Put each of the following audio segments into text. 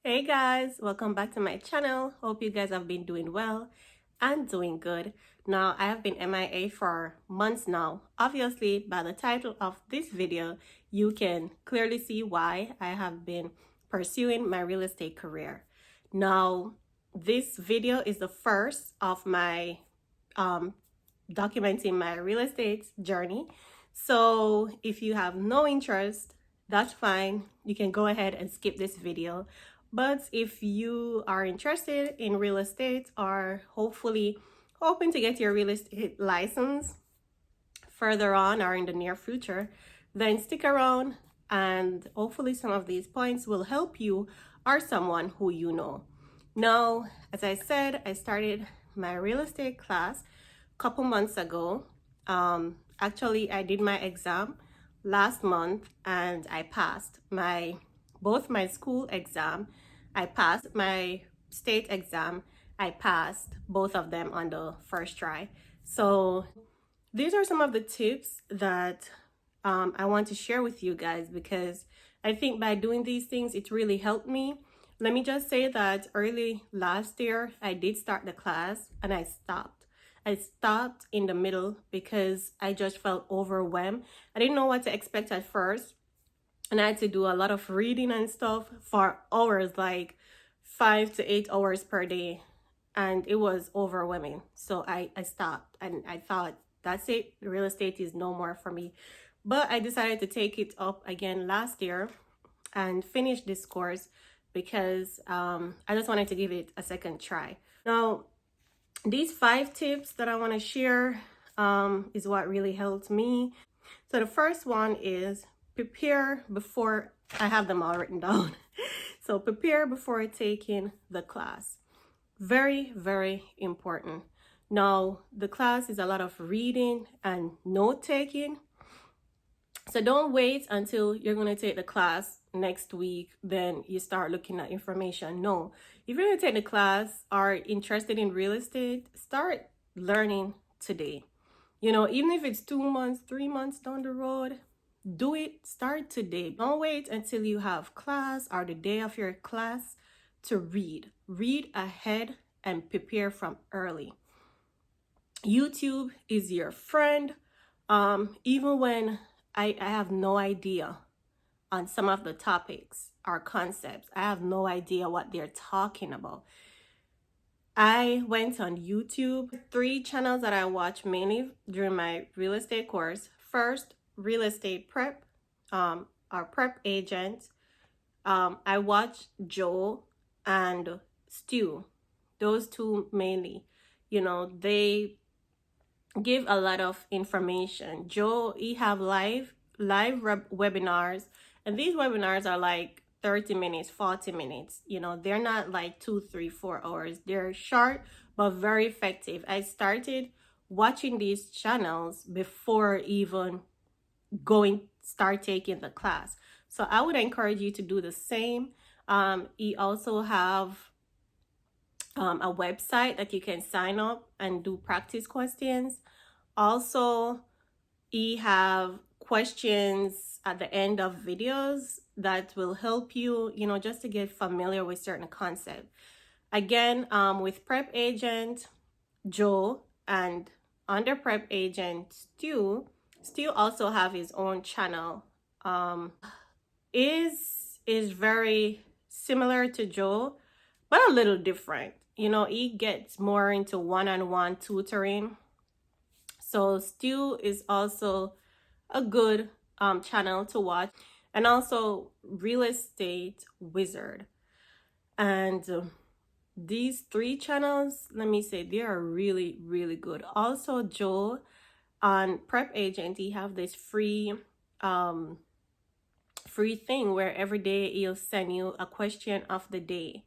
Hey guys, welcome back to my channel. Hope you guys have been doing well and doing good. Now, I have been MIA for months now. Obviously, by the title of this video, you can clearly see why I have been pursuing my real estate career. Now, this video is the first of my documenting my real estate journey. So if you have no interest, that's fine. You can go ahead and skip this video. But if you are interested in real estate or hopefully hoping to get your real estate license further on or in the near future, then stick around and hopefully some of these points will help you or someone who you know. Now, as I said, I started my real estate class a couple months ago. Actually, I did my exam last month and I passed both my school exam. I passed my state exam. I passed both of them on the first try. So these are some of the tips that I want to share with you guys because I think by doing these things, it really helped me. Let me just say that early last year, I did start the class and I stopped. I stopped in the middle because I just felt overwhelmed. I didn't know what to expect at first. And I had to do a lot of reading and stuff for hours, like 5 to 8 hours per day. And it was overwhelming. So I stopped and I thought, that's it. Real estate is no more for me. But I decided to take it up again last year and finish this course because I just wanted to give it a second try. Now, these 5 tips that I want to share is what really helped me. So the first one is prepare before, I have them all written down. So prepare before taking the class. Very, very important. Now, the class is a lot of reading and note taking. So don't wait until you're going to take the class next week, then you start looking at information. No, if you're going to take the class or interested in real estate, start learning today. You know, even if it's 2 months, 3 months down the road, do it. Start today. Don't wait until you have class or the day of your class to read. Read ahead and prepare from early. YouTube is your friend. Even when I have no idea on some of the topics or concepts, I have no idea what they're talking about. I went on YouTube. 3 channels that I watch mainly during my real estate course. First, Real Estate Prep, our prep agent. I watch Joe and Stu. Those 2 mainly. You know, they give a lot of information. Joe, he have live webinars, and these webinars are like 30 minutes, 40 minutes. You know, they're not like 2, 3, 4 hours. They're short but very effective. I started watching these channels before even start taking the class. So I would encourage you to do the same. He also have a website that you can sign up and do practice questions. Also, he have questions at the end of videos that will help you, you know, just to get familiar with certain concepts. Again, with Prep Agent Joe and under Prep Agent Stu also have his own channel. Is very similar to Joe, but a little different. You know, he gets more into one-on-one tutoring. So Stu is also a good channel to watch. And also Real Estate Wizard. And these 3 channels, let me say, they are really, really good. Also, Joe on Prep Agent, he have this free thing where every day he'll send you a question of the day,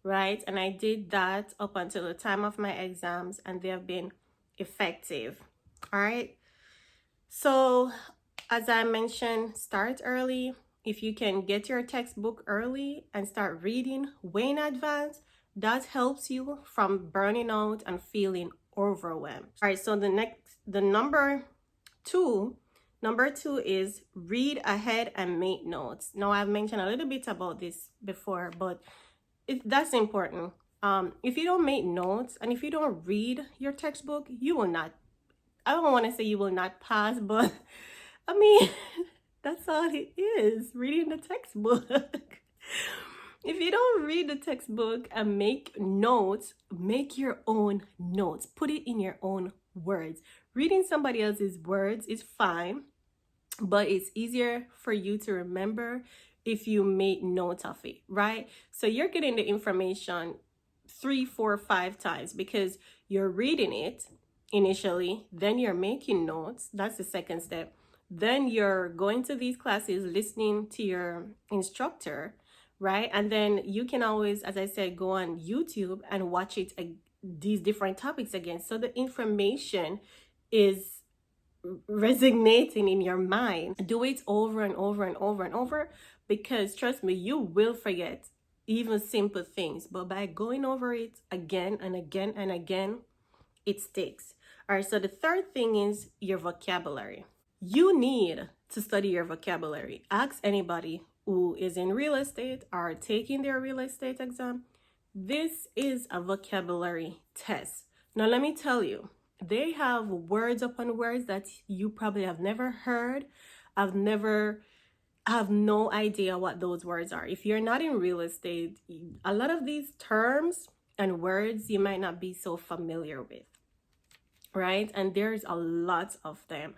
right? And I did that up until the time of my exams, and they have been effective. All right. So as I mentioned, start early. If you can get your textbook early and start reading way in advance, that helps you from burning out and feeling overwhelmed. All right, so the number two is read ahead and make notes. Now, I've mentioned a little bit about this before, but that's important. If you don't make notes and if you don't read your textbook, you will not, I don't want to say you will not pass, but I mean, that's all it is, reading the textbook. If you don't read the textbook and make notes, make your own notes. Put it in your own words. Reading somebody else's words is fine, but it's easier for you to remember if you make notes of it, right? So you're getting the information 3, 4, 5 times because you're reading it initially, then you're making notes. That's the second step. Then you're going to these classes, listening to your instructor, right? And then you can always, as I said, go on YouTube and watch it, these different topics again. So the information is resonating in your mind. Do it over and over and over and over, because trust me, you will forget even simple things, but by going over it again and again and again, it sticks. All right, so the third thing is your vocabulary. You need to study your vocabulary. Ask anybody who is in real estate or taking their real estate exam. This is a vocabulary test. Now, let me tell you, they have words upon words that you probably have never heard. I have no idea what those words are. If you're not in real estate, a lot of these terms and words you might not be so familiar with, right? And there's a lot of them.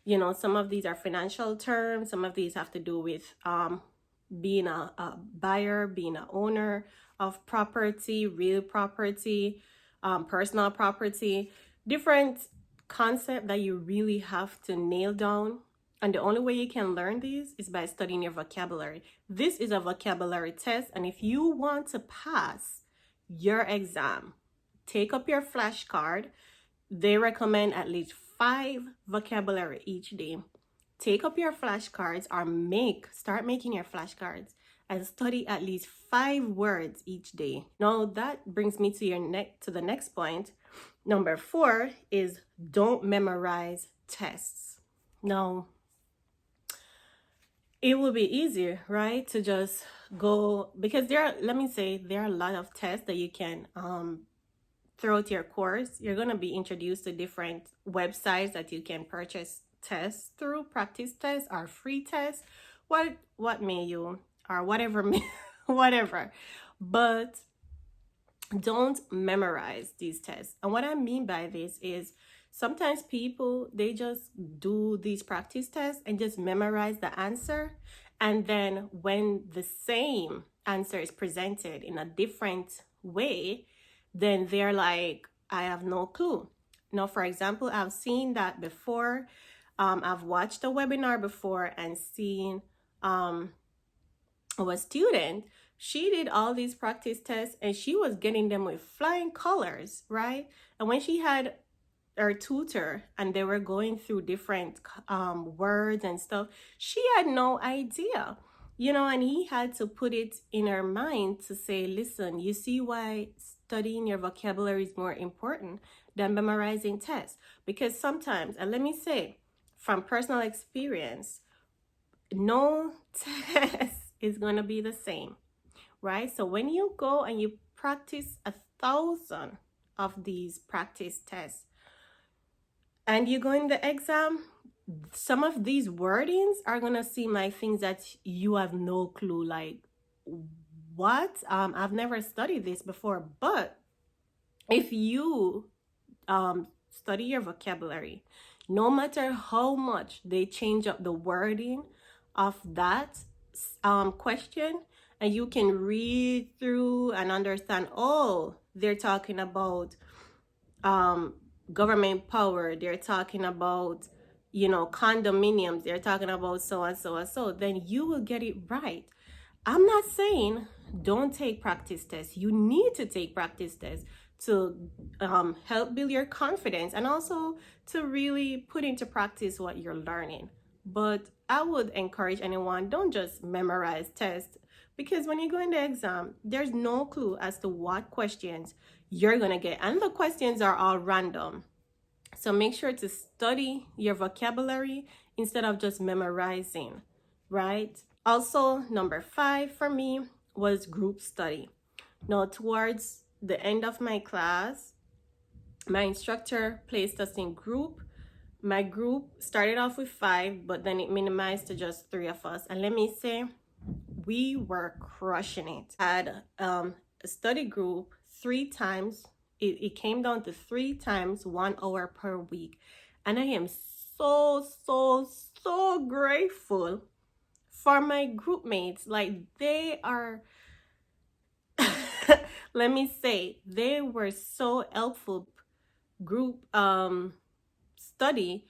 You know, some of these are financial terms. Some of these have to do with being a buyer, being an owner of property, real property, personal property, different concept that you really have to nail down. And the only way you can learn these is by studying your vocabulary. This is a vocabulary test. And if you want to pass your exam, take up your flashcard. They recommend at least 5 vocabulary each day. Take up your flashcards or start making your flashcards and study at least 5 words each day. Now that brings me to the next point. Number 4 is don't memorize tests. Now, it will be easier, right, to just go, because there are a lot of tests that you can throughout your course. You're going to be introduced to different websites that you can purchase tests through, practice tests or free tests, what may you, or whatever whatever. But don't memorize these tests. And what I mean by this is sometimes people, they just do these practice tests and just memorize the answer, and then when the same answer is presented in a different way, then they're like, I have no clue. Now, for example, I've seen that before. I've watched a webinar before and seen a student. She did all these practice tests and she was getting them with flying colors, right? And when she had her tutor and they were going through different words and stuff, she had no idea, you know, and he had to put it in her mind to say, listen, you see why studying your vocabulary is more important than memorizing tests? Because sometimes, and let me say from personal experience, no test is going to be the same, right? So when you go and you practice 1,000 of these practice tests and you go in the exam, some of these wordings are going to seem like things that you have no clue, like, what? I've never studied this before. But if you study your vocabulary, no matter how much they change up the wording of that question, and you can read through and understand, oh, they're talking about government power, they're talking about, you know, condominiums, they're talking about so and so and so, then you will get it right. I'm not saying don't take practice tests. You need to take practice tests to help build your confidence and also to really put into practice what you're learning. But I would encourage anyone, don't just memorize tests, because when you go in the exam, there's no clue as to what questions you're going to get. And the questions are all random. So make sure to study your vocabulary instead of just memorizing, right? Also, number 5 for me was group study. Now, towards the end of my class, my instructor placed us in group. My group started off with 5, but then it minimized to just 3 of us. And let me say, we were crushing it. Had a study group 3 times. It came down to 3 times 1 hour per week. And I am so grateful for my group mates. Like, they are let me say, they were so helpful. Group study,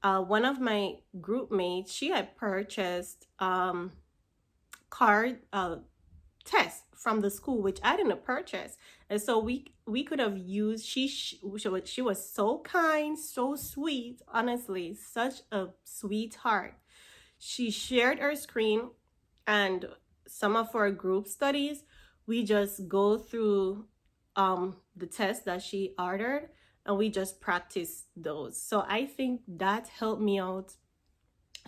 one of my group mates, she had purchased card test from the school, which I didn't purchase. And so we could have used, she was so kind, so sweet, honestly, such a sweetheart. She shared her screen, and some of our group studies, we just go through the test that she ordered, and we just practice those. So I think that helped me out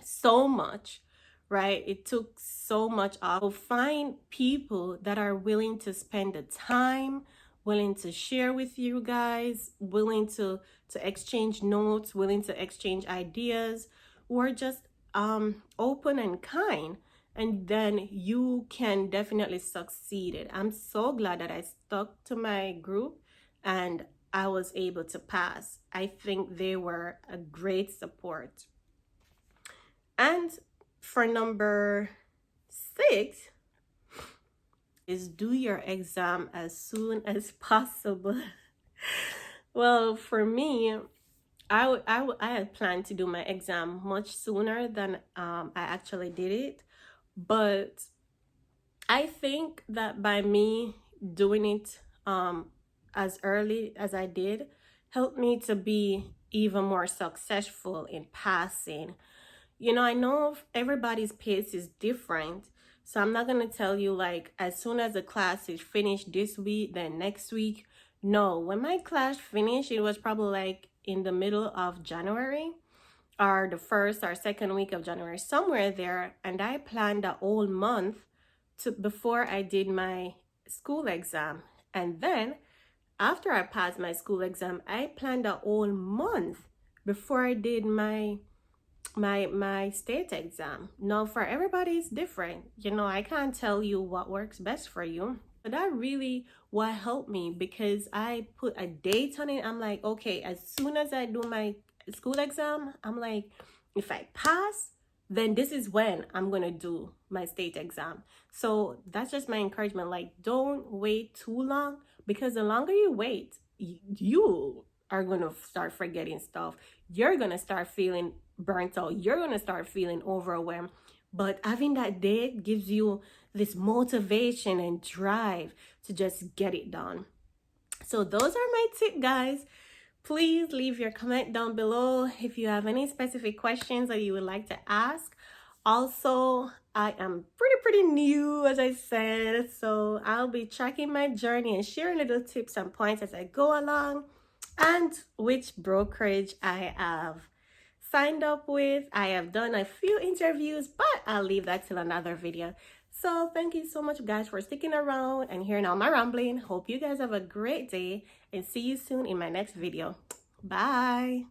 so much, right? It took so much off. So find people that are willing to spend the time, willing to share with you guys, willing to exchange notes, willing to exchange ideas, or just open and kind, and then you can definitely succeed. I'm so glad that I stuck to my group and I was able to pass. I think they were a great support. And for number 6 is do your exam as soon as possible. Well, for me, I had planned to do my exam much sooner than I actually did it. But I think that by me doing it as early as I did helped me to be even more successful in passing. You know, I know everybody's pace is different. So I'm not going to tell you like as soon as the class is finished this week, then next week. No, when my class finished, it was probably like in the middle of January or the first or second week of January, somewhere there. And I planned a whole month before I did my school exam. And then after I passed my school exam, I planned a whole month before I did my state exam. Now, for everybody, it's different. You know, I can't tell you what works best for you. But that really what helped me, because I put a date on it. I'm like, okay, as soon as I do my school exam, I'm like, if I pass, then this is when I'm going to do my state exam. So that's just my encouragement. Like, don't wait too long, because the longer you wait, you are going to start forgetting stuff. You're going to start feeling burnt out. You're going to start feeling overwhelmed. But having that date gives you this motivation and drive to just get it done. So those are my tips, guys. Please leave your comment down below if you have any specific questions that you would like to ask. Also, I am pretty new, as I said, so I'll be tracking my journey and sharing little tips and points as I go along, and which brokerage I have signed up with. I have done a few interviews, but I'll leave that till another video. So thank you so much, guys, for sticking around and hearing all my rambling. Hope you guys have a great day, and see you soon in my next video. Bye.